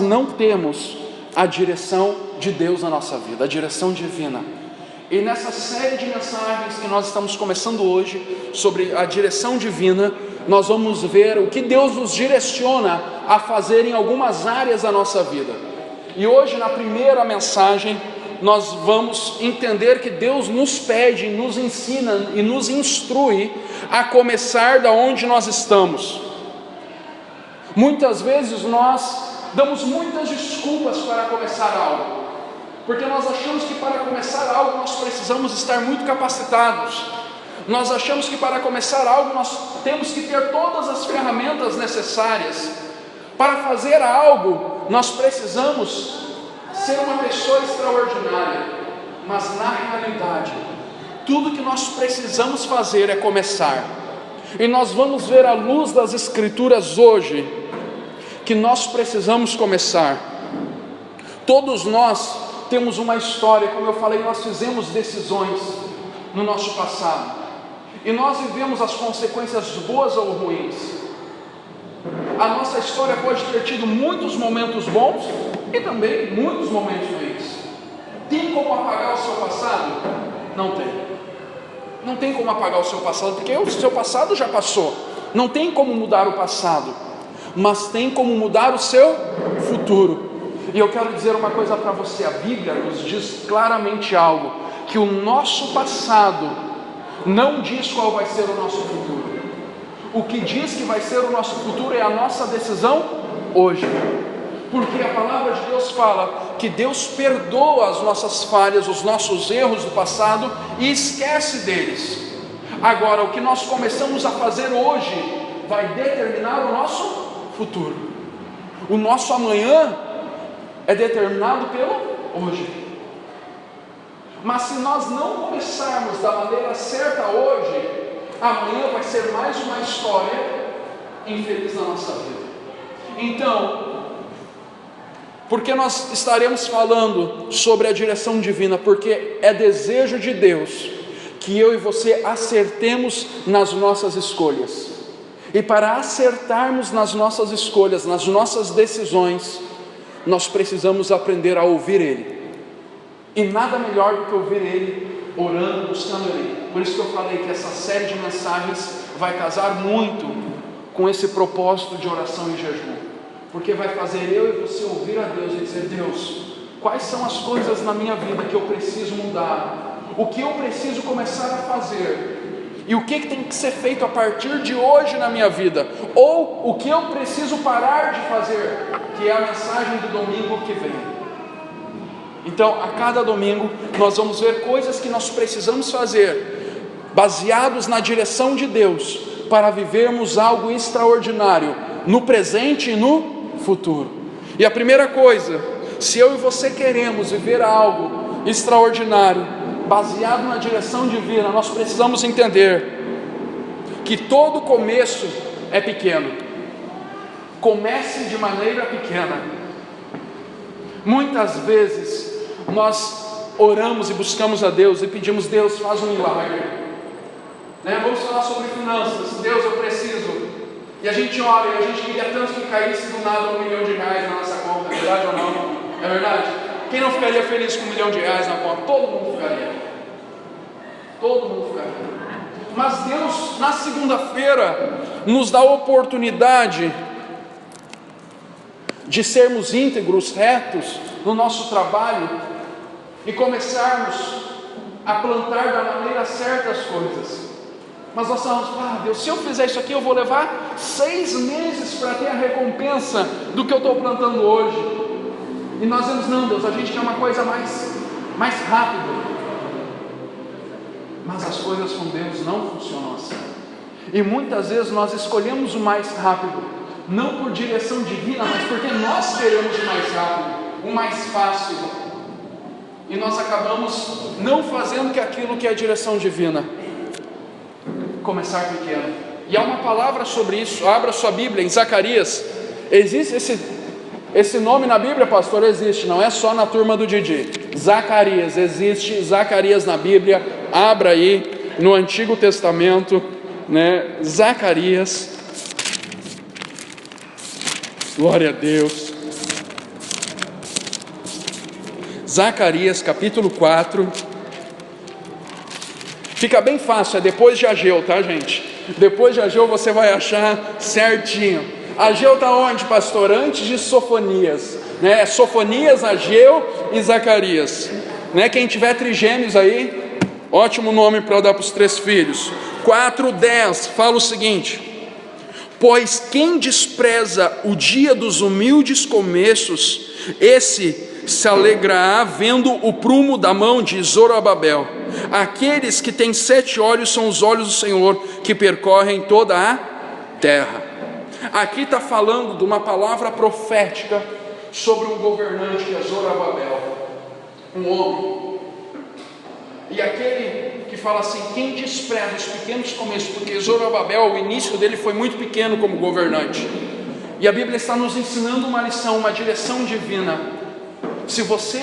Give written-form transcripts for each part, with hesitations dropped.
não temos a direção de Deus na nossa vida, a direção divina. E nessa série de mensagens que nós estamos começando hoje, sobre a direção divina, nós vamos ver o que Deus nos direciona a fazer em algumas áreas da nossa vida. E hoje, na primeira mensagem, nós vamos entender que Deus nos pede, nos ensina e nos instrui a começar da onde nós estamos. Muitas vezes nós damos muitas desculpas para começar algo, porque nós achamos que para começar algo nós precisamos estar muito capacitados. Nós achamos que para começar algo nós temos que ter todas as ferramentas necessárias. Para fazer algo nós precisamos ser uma pessoa extraordinária, mas na realidade tudo que nós precisamos fazer é começar. E nós vamos ver à luz das Escrituras hoje que nós precisamos começar. Todos nós temos uma história, como eu falei, nós fizemos decisões no nosso passado, e nós vivemos as consequências boas ou ruins. A nossa história pode ter tido muitos momentos bons e também muitos momentos ruins. Tem como apagar o seu passado? Não tem. Não tem como apagar o seu passado, porque o seu passado já passou. Não tem como mudar o passado, mas tem como mudar o seu futuro. E eu quero dizer uma coisa para você: a Bíblia nos diz claramente algo, que o nosso passado não diz qual vai ser o nosso futuro. O que diz que vai ser o nosso futuro é a nossa decisão hoje, porque a palavra de Deus fala que Deus perdoa as nossas falhas, os nossos erros do passado e esquece deles. Agora, o que nós começamos a fazer hoje vai determinar o nosso futuro. O nosso amanhã é determinado pelo hoje. Mas se nós não começarmos da maneira certa hoje, amanhã vai ser mais uma história infeliz na nossa vida. Então, porque nós estaremos falando sobre a direção divina? Porque é desejo de Deus que eu e você acertemos nas nossas escolhas. E para acertarmos nas nossas escolhas, nas nossas decisões, nós precisamos aprender a ouvir Ele. E nada melhor do que ouvir Ele orando, buscando Ele. Por isso que eu falei que essa série de mensagens vai casar muito com esse propósito de oração e jejum, porque vai fazer eu e você ouvir a Deus e dizer: Deus, quais são as coisas na minha vida que eu preciso mudar? O que eu preciso começar a fazer? E o que tem que ser feito a partir de hoje na minha vida? Ou o que eu preciso parar de fazer? Que é a mensagem do domingo que vem. Então, a cada domingo nós vamos ver coisas que nós precisamos fazer, baseados na direção de Deus, para vivermos algo extraordinário no presente e no futuro. E a primeira coisa, se eu e você queremos viver algo extraordinário, baseado na direção divina, nós precisamos entender que todo começo é pequeno. Comece de maneira pequena. Muitas vezes nós oramos e buscamos a Deus e pedimos: Deus, faz um milagre, Vamos falar sobre finanças. Deus, eu preciso. E a gente ora e a gente queria tanto que caísse do nada R$1 milhão na nossa conta. É verdade ou não? É verdade? Quem não ficaria feliz com R$1 milhão na conta? Todo mundo ficaria. Todo mundo ficaria. Mas Deus, na segunda-feira, nos dá a oportunidade de sermos íntegros, retos no nosso trabalho e começarmos a plantar da maneira certa as coisas. Mas nós falamos: Deus, se eu fizer isso aqui, eu vou levar 6 meses para ter a recompensa do que eu estou plantando hoje. E nós dizemos: não, Deus, a gente quer uma coisa mais rápida. Mas as coisas com Deus não funcionam assim. E muitas vezes nós escolhemos o mais rápido, não por direção divina, mas porque nós queremos o mais rápido, o mais fácil. E nós acabamos não fazendo aquilo que é a direção divina. Começar pequeno. E há uma palavra sobre isso. Abra sua Bíblia em Zacarias. Existe esse nome na Bíblia, pastor? Existe, não é só na turma do Didi. Zacarias, existe Zacarias na Bíblia. Abra aí no Antigo Testamento, Zacarias. Glória a Deus. Zacarias capítulo 4. Fica bem fácil, é depois de Ageu, tá, gente? Depois de Ageu você vai achar certinho. Ageu está onde, pastor? Antes de Sofonias, né? Sofonias, Ageu e Zacarias, né? Quem tiver trigêmeos aí, ótimo nome para dar para os 3 filhos. 4:10 fala o seguinte: pois quem despreza o dia dos humildes começos, esse se alegrará vendo o prumo da mão de Zorobabel. Aqueles que têm 7 olhos são os olhos do Senhor, que percorrem toda a terra. Aqui está falando de uma palavra profética sobre um governante que é Zorobabel, um homem. E aquele que fala assim, quem despreza os pequenos começos, porque Zorobabel, o início dele foi muito pequeno como governante. E a Bíblia está nos ensinando uma lição, uma direção divina. Se você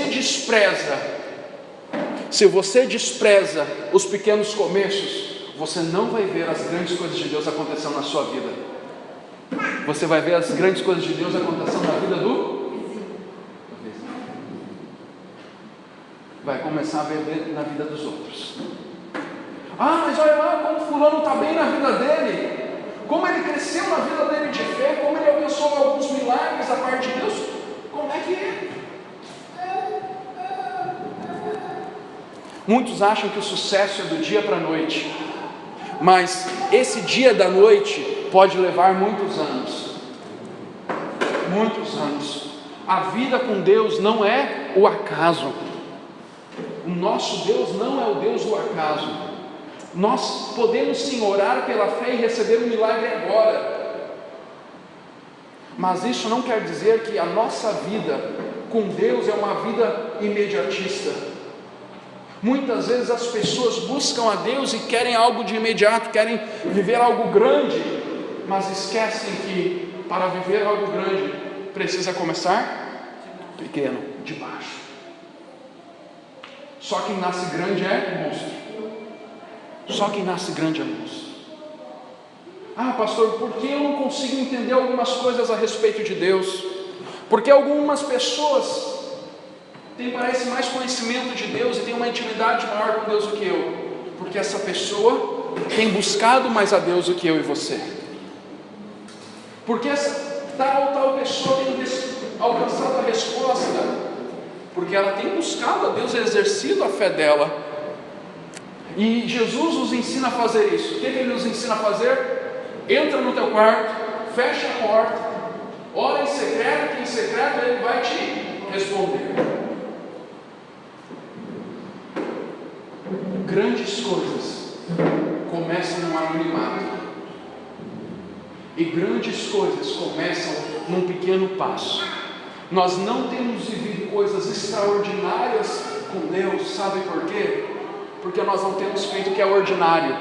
despreza os pequenos começos, você não vai ver as grandes coisas de Deus acontecendo na sua vida. Você vai ver as grandes coisas de Deus acontecendo na vida do vai começar a ver na vida dos outros. Ah, mas olha lá como fulano está bem na vida dele, como ele cresceu na vida dele de fé, como ele alcançou alguns milagres da parte de Deus. Como é que é? Muitos acham que o sucesso é do dia para a noite, mas esse dia da noite pode levar muitos anos. Muitos anos. A vida com Deus não é o acaso. O nosso Deus não é o Deus do acaso. Nós podemos sim orar pela fé e receber um milagre agora, mas isso não quer dizer que a nossa vida com Deus é uma vida imediatista. Muitas vezes as pessoas buscam a Deus e querem algo de imediato, querem viver algo grande, mas esquecem que para viver algo grande precisa começar pequeno, de baixo. Só quem nasce grande é monstro. Só quem nasce grande é monstro. Ah, pastor, por que eu não consigo entender algumas coisas a respeito de Deus? Porque algumas pessoas parece mais conhecimento de Deus e tem uma intimidade maior com Deus do que eu, porque essa pessoa tem buscado mais a Deus do que eu e você. Porque essa tal pessoa tem alcançado a resposta, porque ela tem buscado a Deus e exercido a fé dela. E Jesus nos ensina a fazer isso. O que Ele nos ensina a fazer? Entra no teu quarto, fecha a porta, ora em secreto, que em secreto Ele vai te responder. Grandes coisas começam no anonimato, e grandes coisas começam num pequeno passo. Nós não temos vivido coisas extraordinárias com Deus, sabe por quê? Porque nós não temos feito o que é ordinário.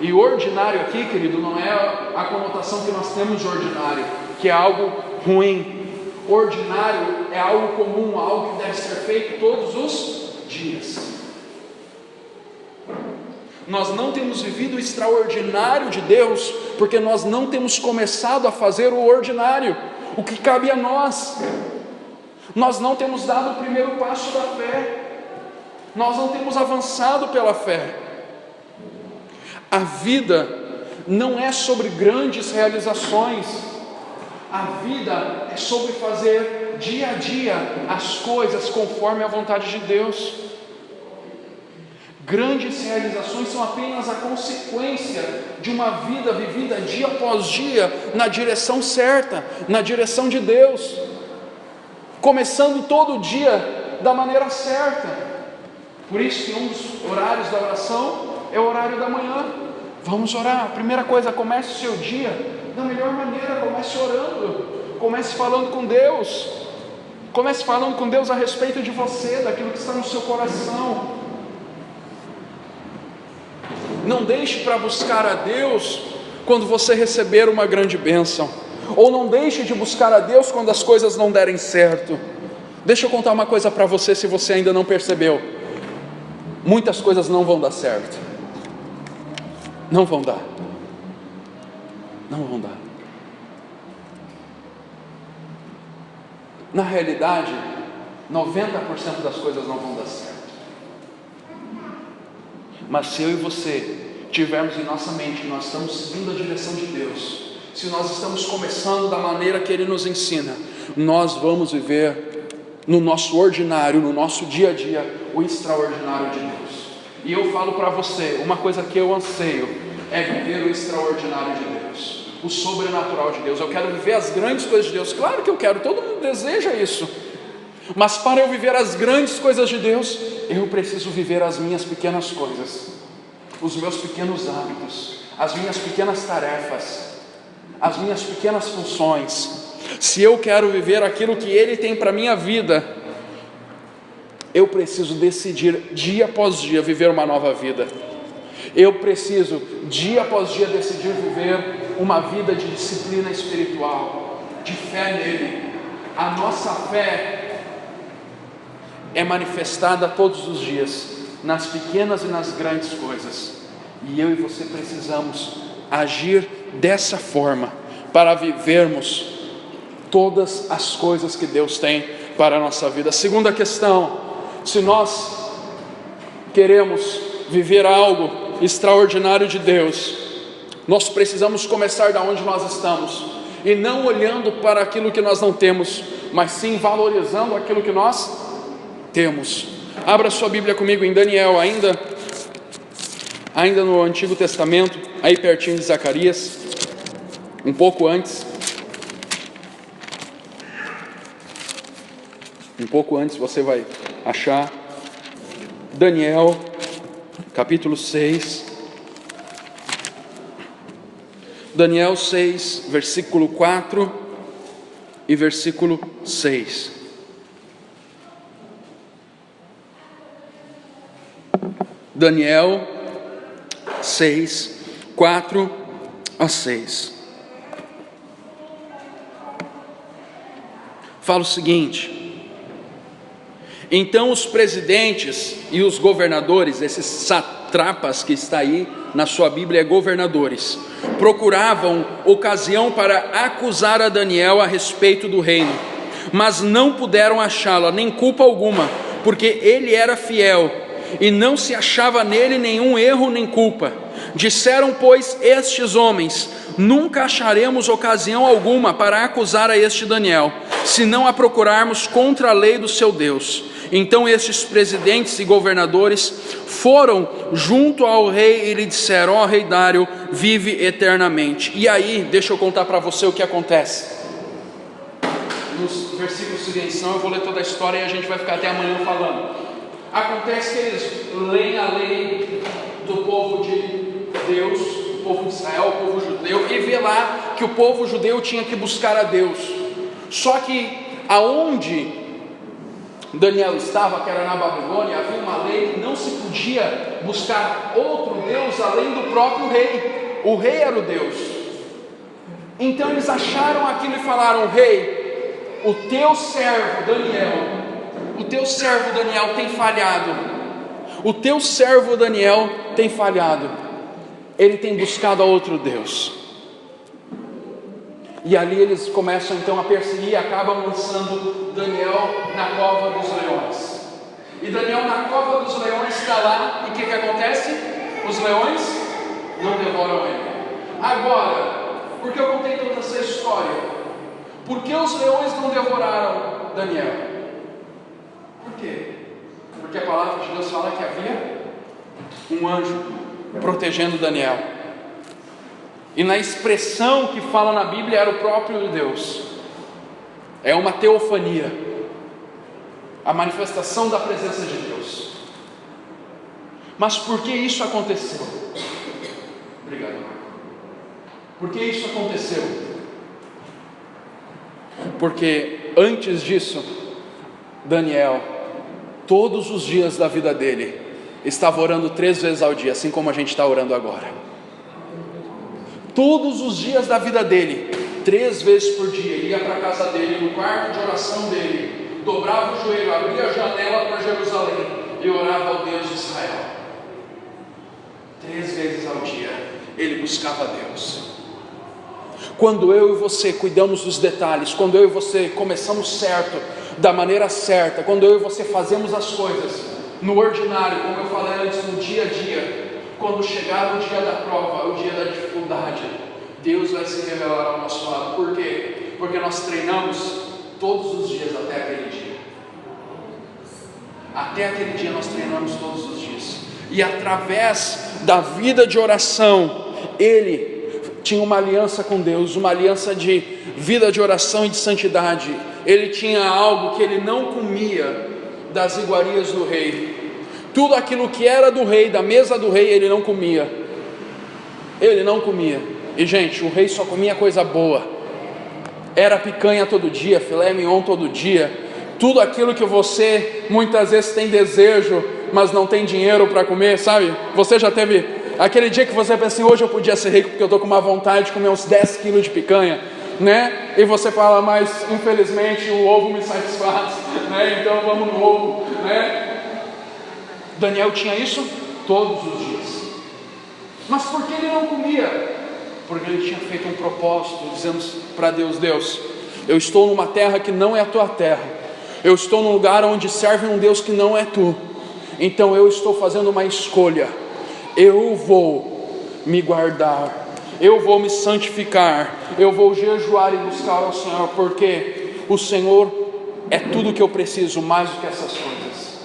E ordinário aqui, querido, não é a conotação que nós temos de ordinário, que é algo ruim. Ordinário é algo comum, algo que deve ser feito todos os dias. Nós não temos vivido o extraordinário de Deus, porque nós não temos começado a fazer o ordinário, o que cabe a nós. Nós não temos dado o primeiro passo da fé, nós não temos avançado pela fé. A vida não é sobre grandes realizações, a vida é sobre fazer dia a dia as coisas conforme a vontade de Deus. Grandes realizações são apenas a consequência de uma vida vivida dia após dia na direção certa, na direção de Deus, começando todo dia da maneira certa. Por isso que um dos horários da oração é o horário da manhã. Vamos orar. A primeira coisa, comece o seu dia da melhor maneira, comece orando, comece falando com Deus, comece falando com Deus a respeito de você, daquilo que está no seu coração. Não deixe para buscar a Deus quando você receber uma grande bênção, ou não deixe de buscar a Deus quando as coisas não derem certo. Deixa eu contar uma coisa para você, se você ainda não percebeu: muitas coisas não vão dar certo, não vão dar, não vão dar. Na realidade, 90% das coisas não vão dar certo. Mas se eu e você tivermos em nossa mente que nós estamos seguindo a direção de Deus, se nós estamos começando da maneira que Ele nos ensina, nós vamos viver no nosso ordinário, no nosso dia a dia, o extraordinário de Deus. E eu falo para você, uma coisa que eu anseio é viver o extraordinário de Deus, o sobrenatural de Deus. Eu quero viver as grandes coisas de Deus, claro que eu quero, todo mundo deseja isso. Mas para eu viver as grandes coisas de Deus, eu preciso viver as minhas pequenas coisas, os meus pequenos hábitos, as minhas pequenas tarefas, as minhas pequenas funções. Se eu quero viver aquilo que Ele tem para a minha vida, eu preciso decidir dia após dia viver uma nova vida. Eu preciso dia após dia decidir viver uma vida de disciplina espiritual, de fé nele. A nossa fé é manifestada todos os dias, nas pequenas e nas grandes coisas, e eu e você precisamos agir dessa forma, para vivermos todas as coisas que Deus tem para a nossa vida. Segunda questão: se nós queremos viver algo extraordinário de Deus, nós precisamos começar da onde nós estamos, e não olhando para aquilo que nós não temos, mas sim valorizando aquilo que nós temos. Abra sua Bíblia comigo em Daniel, ainda no Antigo Testamento, aí pertinho de Zacarias, um pouco antes você vai achar Daniel, capítulo 6, Daniel 6, versículo 4 e versículo 6. Daniel 6, 4 a 6. Fala o seguinte: então os presidentes e os governadores, esses satrapas que está aí na sua Bíblia, governadores, procuravam ocasião para acusar a Daniel a respeito do reino, mas não puderam achá-la, nem culpa alguma, porque ele era fiel e não se achava nele nenhum erro nem culpa. Disseram, pois, estes homens: nunca acharemos ocasião alguma para acusar a este Daniel, se não a procurarmos contra a lei do seu Deus. Então estes presidentes e governadores foram junto ao rei e lhe disseram: ó rei Dário, vive eternamente. E aí, deixa eu contar para você o que acontece. Nos versículos seguintes, não eu vou ler toda a história e a gente vai ficar até amanhã falando. Acontece que eles leem a lei do povo de Deus, o povo de Israel, o povo judeu, e vê lá que o povo judeu tinha que buscar a Deus. Só que aonde Daniel estava, que era na Babilônia, havia uma lei que não se podia buscar outro Deus além do próprio rei. O rei era o Deus. Então eles acharam aquilo e falaram: rei, o teu servo Daniel tem falhado. O teu servo Daniel tem falhado. Ele tem buscado a outro Deus. E ali eles começam então a perseguir e acabam lançando Daniel na cova dos leões. E Daniel na cova dos leões está lá, e o que acontece? Os leões não devoram ele. Agora, por que eu contei toda essa história? Por que os leões não devoraram Daniel? Por quê? Porque a palavra de Deus fala que havia um anjo protegendo Daniel. E na expressão que fala na Bíblia era o próprio Deus. É uma teofania, a manifestação da presença de Deus. Mas por que isso aconteceu? Obrigado. Por que isso aconteceu? Porque antes disso, Daniel, todos os dias da vida dele, estava orando 3 vezes ao dia, assim como a gente está orando agora. Todos os dias da vida dele, 3 vezes por dia, ele ia para a casa dele, no quarto de oração dele, dobrava o joelho, abria a janela para Jerusalém e orava ao Deus de Israel. 3 vezes ao dia ele buscava Deus. Quando eu e você cuidamos dos detalhes, quando eu e você começamos certo, da maneira certa, quando eu e você fazemos as coisas no ordinário, como eu falei antes, no dia a dia, quando chegar o dia da prova, o dia da dificuldade, Deus vai se revelar ao nosso lado. Por quê? Porque nós treinamos todos os dias até aquele dia. Até aquele dia nós treinamos todos os dias. E através da vida de oração, ele tinha uma aliança com Deus, uma aliança de vida de oração e de santidade. Ele tinha algo que ele não comia das iguarias do rei. Tudo aquilo que era do rei, da mesa do rei, ele não comia. Ele não comia. E gente, o rei só comia coisa boa. Era picanha todo dia, filé mignon todo dia. Tudo aquilo que você muitas vezes tem desejo, mas não tem dinheiro para comer, sabe? Você já teve aquele dia que você pensa assim, hoje eu podia ser rico porque eu estou com uma vontade de comer uns 10 quilos de picanha, né? E você fala, mas infelizmente o ovo me satisfaz, né? Então vamos no ovo, né? Daniel tinha isso todos os dias. Mas por que ele não comia? Porque ele tinha feito um propósito, dizendo para Deus, Deus, eu estou numa terra que não é a tua terra. Eu estou num lugar onde serve um Deus que não é tu. Então eu estou fazendo uma escolha. Eu vou me guardar. Eu vou me santificar. Eu vou jejuar e buscar ao Senhor. Porque o Senhor é tudo que eu preciso, mais do que essas coisas.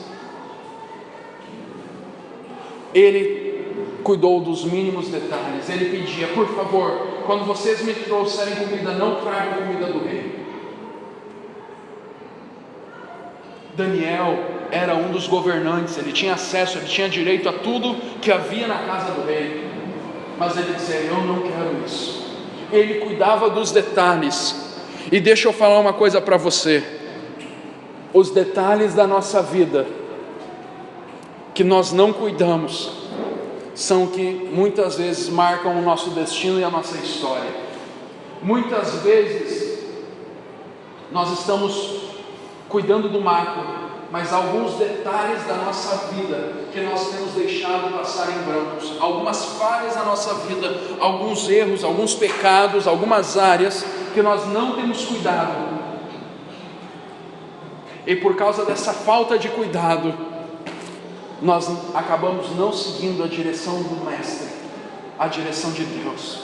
Ele cuidou dos mínimos detalhes. Ele pedia, por favor, quando vocês me trouxerem comida, não tragam comida do rei. Daniel era um dos governantes, ele tinha acesso, ele tinha direito a tudo que havia na casa do rei, mas ele dizia, eu não quero isso. Ele cuidava dos detalhes. E deixa eu falar uma coisa para você, os detalhes da nossa vida, que nós não cuidamos, são que muitas vezes marcam o nosso destino e a nossa história. Muitas vezes, nós estamos cuidando do macro, mas alguns detalhes da nossa vida que nós temos deixado passar em brancos, algumas falhas na nossa vida, alguns erros, alguns pecados, algumas áreas que nós não temos cuidado, e por causa dessa falta de cuidado, nós acabamos não seguindo a direção do Mestre, a direção de Deus.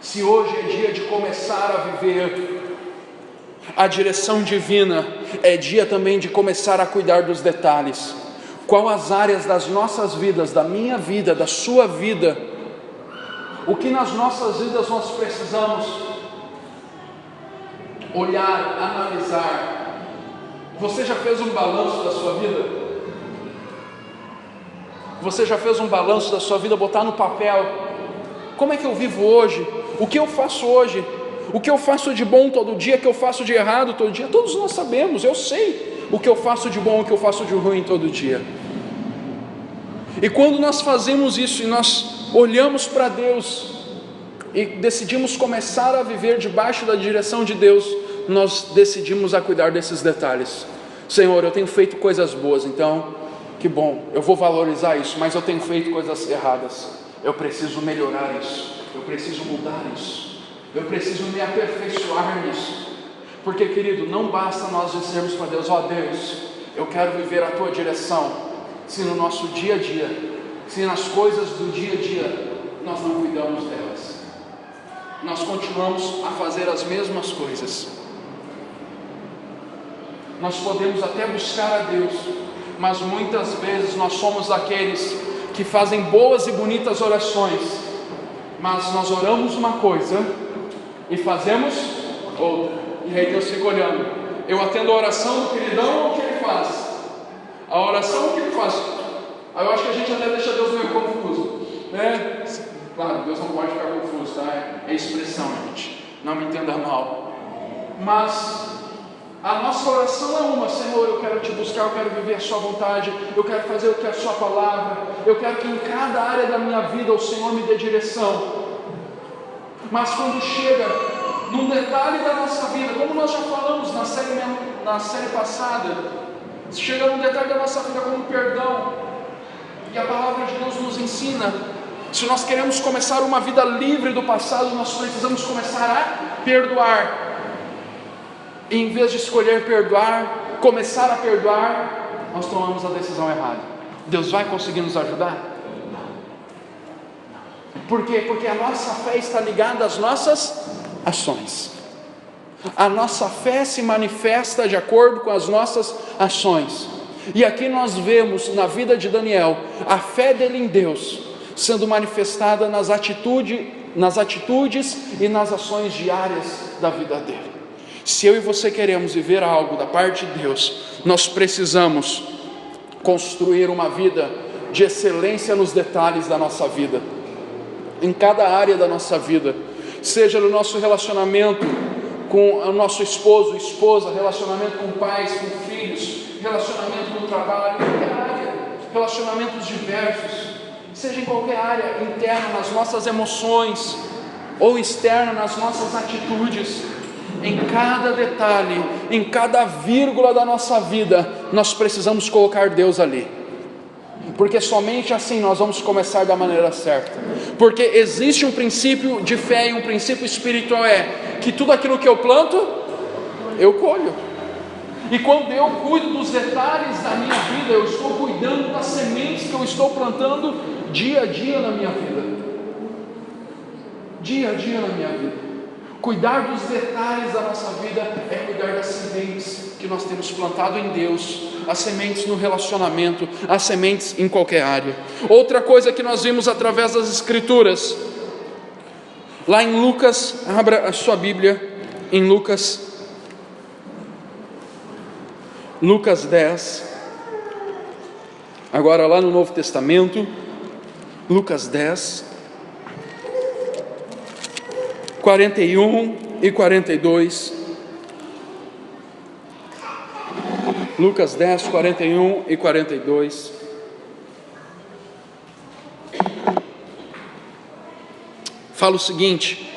Se hoje é dia de começar a viver a direção divina, é dia também de começar a cuidar dos detalhes. Qual as áreas das nossas vidas, da minha vida, da sua vida, o que nas nossas vidas nós precisamos olhar, analisar. Você já fez um balanço da sua vida? Você já fez um balanço da sua vida, botar no papel? Como é que eu vivo hoje? O que eu faço hoje? O que eu faço de bom todo dia, o que eu faço de errado todo dia? Todos nós sabemos, eu sei o que eu faço de bom, o que eu faço de ruim todo dia. E quando nós fazemos isso e nós olhamos para Deus e decidimos começar a viver debaixo da direção de Deus, nós decidimos a cuidar desses detalhes. Senhor, eu tenho feito coisas boas, então que bom, eu vou valorizar isso, mas eu tenho feito coisas erradas, eu preciso melhorar isso, eu preciso mudar isso, eu preciso me aperfeiçoar nisso. Porque, querido, não basta nós dizermos para Deus, ó Deus, eu quero viver a tua direção, se no nosso dia a dia, se nas coisas do dia a dia nós não cuidamos delas, nós continuamos a fazer as mesmas coisas. Nós podemos até buscar a Deus, mas muitas vezes nós somos daqueles que fazem boas e bonitas orações, mas nós oramos uma coisa e fazemos outra, e aí Deus fica olhando. Eu atendo a oração do queridão, o que ele faz? A oração, o que ele faz? Aí eu acho que a gente até deixa Deus meio confuso, né? Claro, Deus não pode ficar confuso, tá? É expressão, gente, não me entenda mal, mas a nossa oração é uma: Senhor, eu quero te buscar, eu quero viver a sua vontade, eu quero fazer o que é a sua palavra, eu quero que em cada área da minha vida o Senhor me dê direção. Mas quando chega num detalhe da nossa vida, como nós já falamos na série passada, chega num detalhe da nossa vida como perdão, e a palavra de Deus nos ensina, se nós queremos começar uma vida livre do passado, nós precisamos começar a perdoar. e em vez de escolher perdoar, começar a perdoar, nós tomamos a decisão errada. Deus vai conseguir nos ajudar? Por quê? Porque a nossa fé está ligada às nossas ações. A nossa fé se manifesta de acordo com as nossas ações. E aqui nós vemos na vida de Daniel a fé dele em Deus sendo manifestada nas atitudes e nas ações diárias da vida dele. Se eu e você queremos viver algo da parte de Deus, nós precisamos construir uma vida de excelência nos detalhes da nossa vida, em cada área da nossa vida, seja no nosso relacionamento com o nosso esposo, esposa, relacionamento com pais, com filhos, relacionamento no trabalho, em qualquer área, relacionamentos diversos, seja em qualquer área, interna nas nossas emoções, ou externa nas nossas atitudes. Em cada detalhe, em cada vírgula da nossa vida, nós precisamos colocar Deus ali, porque somente assim nós vamos começar da maneira certa. Porque existe um princípio de fé e um princípio espiritual, que tudo aquilo que eu planto, eu colho. E quando eu cuido dos detalhes da minha vida, eu estou cuidando das sementes que eu estou plantando dia a dia na minha vida. Dia a dia na minha vida. Cuidar dos detalhes da nossa vida é cuidar das sementes que nós temos plantado em Deus, as sementes no relacionamento, as sementes em qualquer área. Outra coisa que nós vimos através das Escrituras, lá em Lucas, abra a sua Bíblia, em Lucas 10, agora lá no Novo Testamento, Lucas 10, 41 e 42, Lucas 10, 41 e 42, fala o seguinte,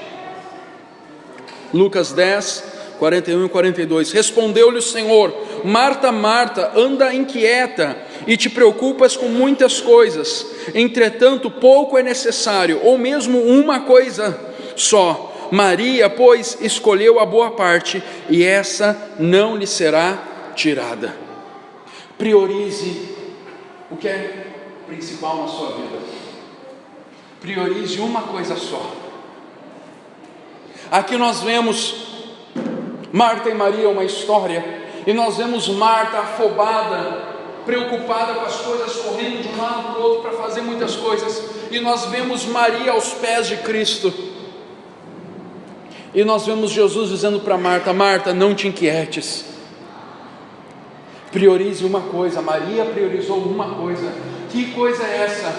Lucas 10, 41 e 42, respondeu-lhe o Senhor: Marta, Marta, anda inquieta e te preocupas com muitas coisas, entretanto pouco é necessário, ou mesmo uma coisa só. Maria, pois, escolheu a boa parte, e essa não lhe será tirada. Priorize o que é principal na sua vida. Priorize uma coisa só. Aqui nós vemos Marta e Maria, uma história, e nós vemos Marta afobada, preocupada com as coisas, correndo de um lado para o outro para fazer muitas coisas, e nós vemos Maria aos pés de Cristo. E nós vemos Jesus dizendo para Marta: Marta, não te inquietes, priorize uma coisa. Maria priorizou uma coisa. Que coisa é essa?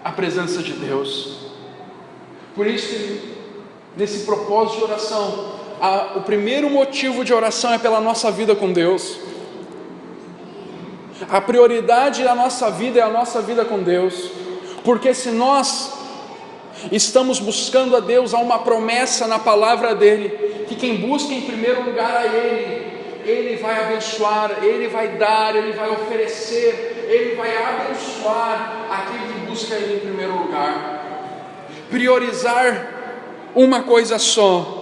A presença de Deus. Por isso, nesse propósito de oração, o primeiro motivo de oração é pela nossa vida com Deus. A prioridade da nossa vida é a nossa vida com Deus, porque se nós estamos buscando a Deus, há uma promessa na palavra dele, que quem busca em primeiro lugar a Ele vai abençoar, Ele vai dar, Ele vai oferecer, Ele vai abençoar aquele que busca Ele em primeiro lugar. Priorizar uma coisa só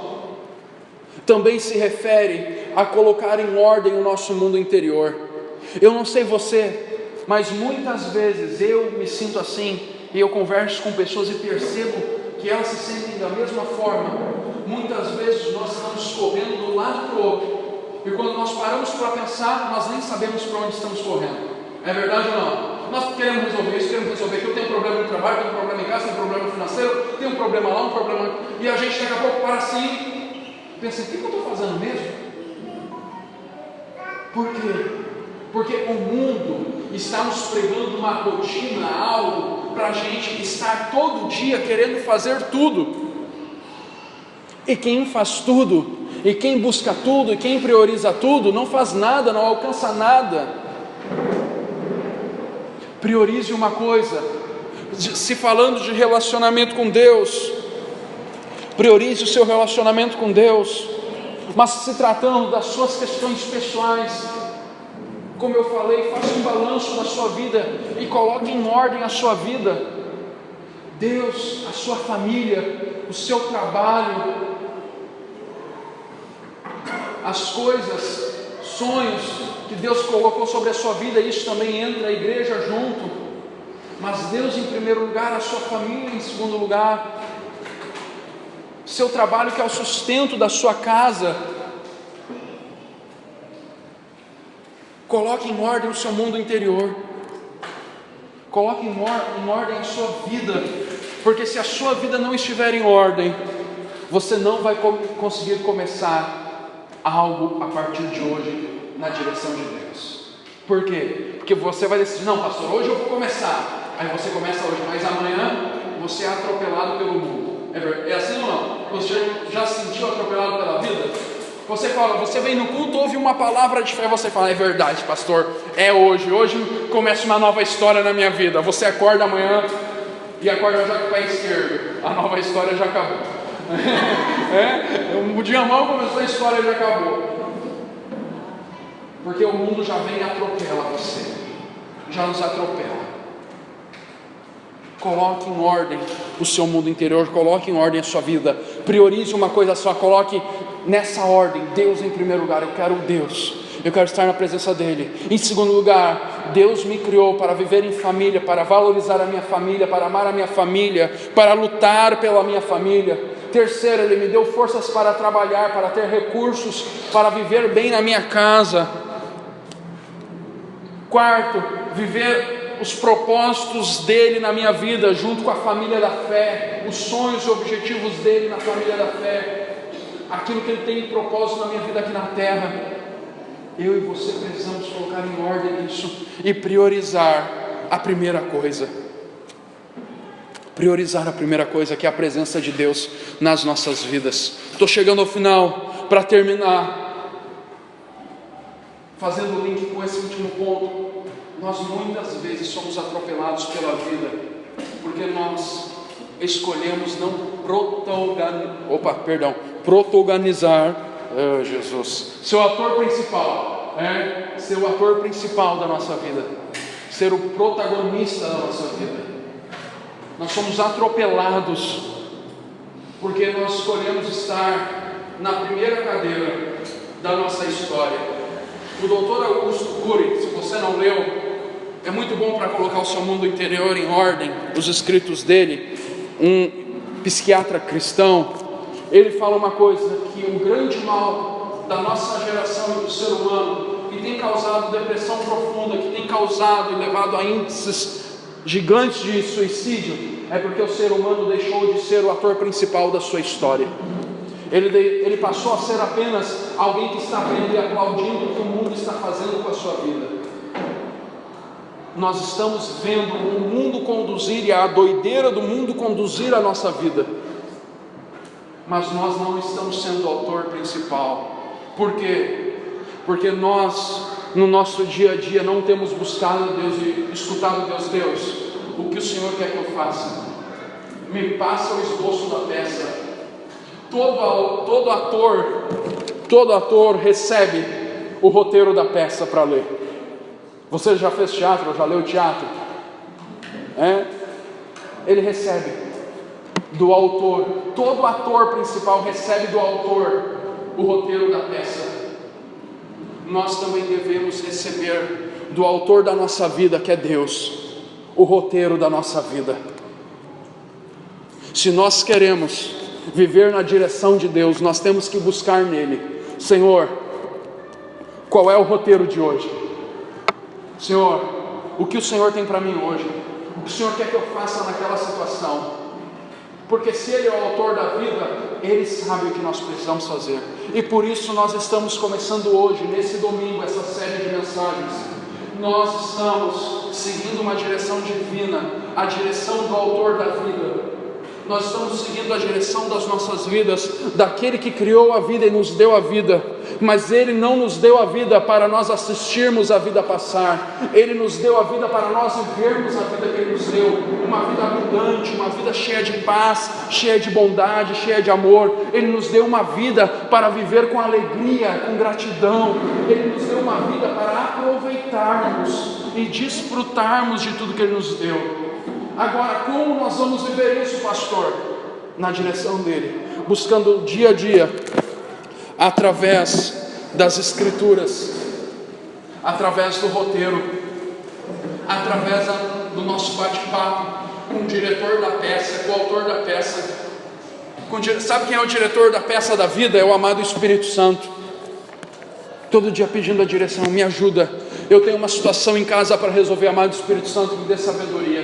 também se refere a colocar em ordem o nosso mundo interior. Eu não sei você, mas muitas vezes eu me sinto assim, e eu converso com pessoas e percebo que elas se sentem da mesma forma. Muitas vezes nós estamos correndo de um lado para o outro, e quando nós paramos para pensar, nós nem sabemos para onde estamos correndo. É verdade ou não? Nós queremos resolver isso, queremos resolver aquilo, tem um problema no trabalho, tem um problema em casa, tem um problema financeiro, tem um problema lá, um problema... E a gente daqui a pouco para assim, pensa: o que eu estou fazendo mesmo? Por quê? Porque o mundo está nos pregando uma rotina, algo para a gente estar todo dia querendo fazer tudo. E quem faz tudo, e quem busca tudo, e quem prioriza tudo, não faz nada, não alcança nada. Priorize uma coisa. Se falando de relacionamento com Deus, priorize o seu relacionamento com Deus. Mas se tratando das suas questões pessoais, como eu falei, faça um balanço da sua vida e coloque em ordem a sua vida. Deus, a sua família, o seu trabalho, as coisas, sonhos que Deus colocou sobre a sua vida, isso também entra a igreja junto, mas Deus em primeiro lugar, a sua família em segundo lugar, seu trabalho que é o sustento da sua casa. Coloque em ordem o seu mundo interior, coloque em ordem a sua vida, porque se a sua vida não estiver em ordem, você não vai conseguir começar algo a partir de hoje na direção de Deus. Por quê? Porque você vai decidir, não pastor, hoje eu vou começar, aí você começa hoje, mas amanhã você é atropelado pelo mundo. É assim ou não? Você já se sentiu atropelado pela vida? Você fala, você vem no culto, ouve uma palavra de fé, você fala, é verdade pastor, é hoje começa uma nova história na minha vida. Você acorda amanhã e acorda já com o pé esquerdo, a nova história já acabou. O dia mal começou, a história já acabou, porque o mundo já vem e atropela você, já nos atropela. Coloque em ordem o seu mundo interior, coloque em ordem a sua vida, priorize uma coisa só, coloque nessa ordem, Deus em primeiro lugar. Eu quero Deus, eu quero estar na presença dEle. Em segundo lugar, Deus me criou para viver em família, para valorizar a minha família, para amar a minha família, para lutar pela minha família. Terceiro, Ele me deu forças para trabalhar, para ter recursos, para viver bem na minha casa. Quarto, viver os propósitos dEle na minha vida, junto com a família da fé, os sonhos e objetivos dEle na família da fé, aquilo que Ele tem em propósito na minha vida aqui na terra. Eu e você precisamos colocar em ordem isso e priorizar a primeira coisa. Priorizar a primeira coisa, que é a presença de Deus nas nossas vidas. Estou chegando ao final, para terminar, fazendo o link com esse último ponto. Nós muitas vezes somos atropelados pela vida, porque nós escolhemos não protagonizar, Jesus, ser o ator principal, ser o ator principal da nossa vida, ser o protagonista da nossa vida. Nós somos atropelados, porque nós escolhemos estar na primeira cadeira da nossa história. O Dr. Augusto Cury, se você não leu, é muito bom para colocar o seu mundo interior em ordem, os escritos dele, um psiquiatra cristão. Ele fala uma coisa, que o grande mal da nossa geração e do ser humano, que tem causado depressão profunda, que tem causado e levado a índices gigantes de suicídio, é porque o ser humano deixou de ser o ator principal da sua história. Ele passou a ser apenas alguém que está vendo e aplaudindo o que o mundo está fazendo com a sua vida. Nós estamos vendo o mundo conduzir e a doideira do mundo conduzir a nossa vida, mas nós não estamos sendo o autor principal. Por quê? Porque nós, no nosso dia a dia, não temos buscado a Deus e escutado Deus, o que o Senhor quer que eu faça? Me passa o esboço da peça. Todo ator recebe o roteiro da peça para ler. Você já fez teatro, já leu teatro? Ele recebe do autor. Todo ator principal recebe do autor o roteiro da peça. Nós também devemos receber do autor da nossa vida, que é Deus, o roteiro da nossa vida. Se nós queremos viver na direção de Deus, nós temos que buscar nele. Senhor, qual é o roteiro de hoje? Senhor, o que o Senhor tem para mim hoje? O que o Senhor quer que eu faça naquela situação? Porque se Ele é o autor da vida, Ele sabe o que nós precisamos fazer. E por isso nós estamos começando hoje, nesse domingo, essa série de mensagens. Nós estamos seguindo uma direção divina, a direção do autor da vida. Nós estamos seguindo a direção das nossas vidas, daquele que criou a vida e nos deu a vida, mas Ele não nos deu a vida para nós assistirmos a vida passar. Ele nos deu a vida para nós vivermos a vida que Ele nos deu, uma vida abundante, uma vida cheia de paz, cheia de bondade, cheia de amor. Ele nos deu uma vida para viver com alegria, com gratidão. Ele nos deu uma vida para aproveitarmos e desfrutarmos de tudo que Ele nos deu. Agora, como nós vamos viver isso, pastor? Na direção dele, buscando dia a dia, através das Escrituras, através do roteiro, através do nosso bate-papo com o diretor da peça, com o autor da peça. Sabe quem é o diretor da peça da vida? É o amado Espírito Santo. Todo dia pedindo a direção, me ajuda. Eu tenho uma situação em casa para resolver, amado Espírito Santo, me dê sabedoria.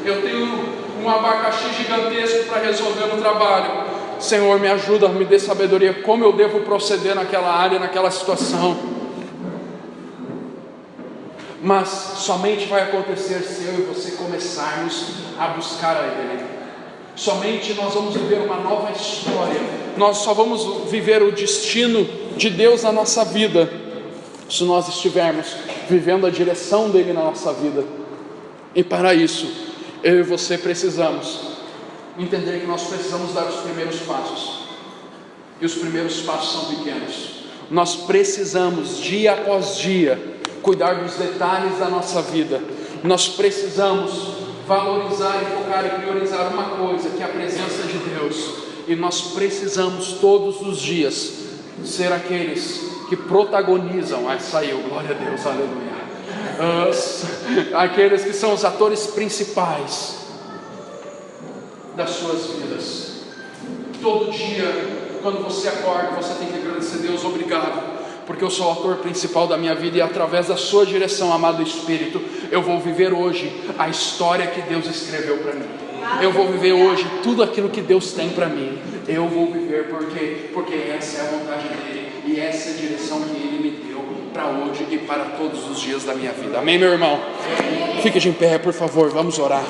Eu tenho um abacaxi gigantesco para resolver no trabalho. Senhor, me ajuda, me dê sabedoria. Como eu devo proceder naquela área, naquela situação? Mas somente vai acontecer se eu e você começarmos a buscar a Ele. Somente nós vamos viver uma nova história. Nós só vamos viver o destino de Deus na nossa vida se nós estivermos vivendo a direção dele na nossa vida. E para isso, eu e você precisamos entender que nós precisamos dar os primeiros passos. E os primeiros passos são pequenos. Nós precisamos, dia após dia, cuidar dos detalhes da nossa vida. Nós precisamos valorizar e focar e priorizar uma coisa, que é a presença de Deus. E nós precisamos todos os dias ser aqueles que protagonizam. Saiu, glória a Deus, aleluia. Aqueles que são os atores principais das suas vidas. Todo dia, quando você acorda, você tem que agradecer a Deus. Obrigado, porque eu sou o ator principal da minha vida, e através da sua direção, amado Espírito, eu vou viver hoje a história que Deus escreveu para mim. Eu vou viver hoje tudo aquilo que Deus tem para mim. Eu vou viver porque essa é a vontade dele, e essa é a direção que ele me deu para hoje e para todos os dias da minha vida. Amém, meu irmão? Fique de pé, por favor, vamos orar.